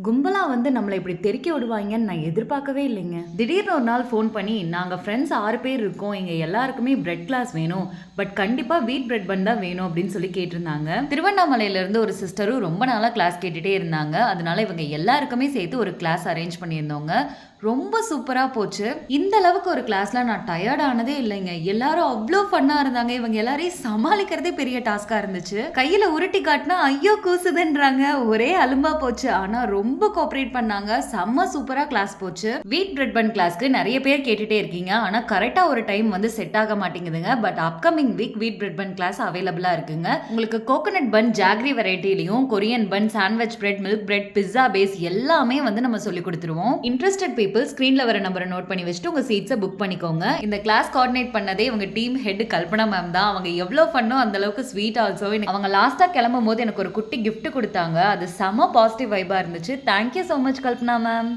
கும்பலா வந்து நம்மள இப்படி தெறிக்க விடுவாங்கன்னு நான் எதிர்பார்க்கவே இல்லைங்க. திடீர்னு ஒரு நாள் ஃபோன் பண்ணி, "நாங்க ஃப்ரெண்ட்ஸ் 6 பேர் இருக்கோம். எங்க எல்லாருக்குமே பிரெட் கிளாஸ் வேணும். பட் கண்டிப்பா வீட் பிரெட் பன் தான் வேணும்." அப்படின்னு சொல்லி கேட்டிருந்தாங்க. திருவண்ணாமலையில இருந்து ஒரு சிஸ்டரும் ரொம்ப நாளா கிளாஸ் கேட்டுட்டே இருந்தாங்க. அதனால இவங்க எல்லாருக்குமே சேர்த்து ஒரு கிளாஸ் அரேஞ்ச் பண்ணியிருந்தோங்க. ரொம்ப சூப்பரா போச்சு. இந்த அளவுக்கு ஒரு கிளாஸ்ல நான் டயர்ட் ஆனதே இல்லைங்க. எல்லாரும் அவ்ளோ ஃபன்னா இருந்தாங்க. இவங்க எல்லாரையும் சமாளிக்கிறதே பெரிய டாஸ்கா இருந்துச்சு. கையில உருட்டி காட்டினா ஐயோ கூசுதுன்றாங்க. ஒரே அலும்பா போச்சு. ஆனா ரொம்ப கோஆபரேட் பண்ணாங்க. செம்ம சூப்பரா கிளாஸ் போச்சு. வீட் பிரெட் பன் கிளாஸ்க்கு நிறைய பேர் கேட்டுட்டே இருக்கீங்க. ஆனா கரெக்டா ஒரு டைம் வந்து செட் ஆக மாட்டேங்குதுங்க. But upcoming week wheat bread bun class அவைலபிளா இருக்குங்க. உங்களுக்கு கோகோனட் பன் ஜாகரி வெரைட்டிலையும் Korean bun sandwich bread milk bread pizza base எல்லாமே வந்து நம்ம சொல்லி கொடுத்துருவோம். இன்ட்ரெஸ்டட் பீப்புள் ஸ்கிரீன்ல வர நம்பரை நோட் பண்ணி வச்சுட்டு உங்க சீட்ஸை புக் பண்ணிக்கோங்க. இந்த கிளாஸ் கோஆர்டினேட் பண்ணதே உங்க டீம் ஹெட் கல்பனா மேம் தான். அவங்க எவ்வளவு பண்ணோ அந்த அளவுக்கு ஸ்வீட் ஆல்சோ. அவங்க லாஸ்டா கிளம்பும் போது எனக்கு ஒரு குட்டி கிஃப்ட் கொடுத்தாங்க. அது செம பாசிட்டிவ் வைபா இருந்துச்சு. Thank you so much Kalpana ma'am.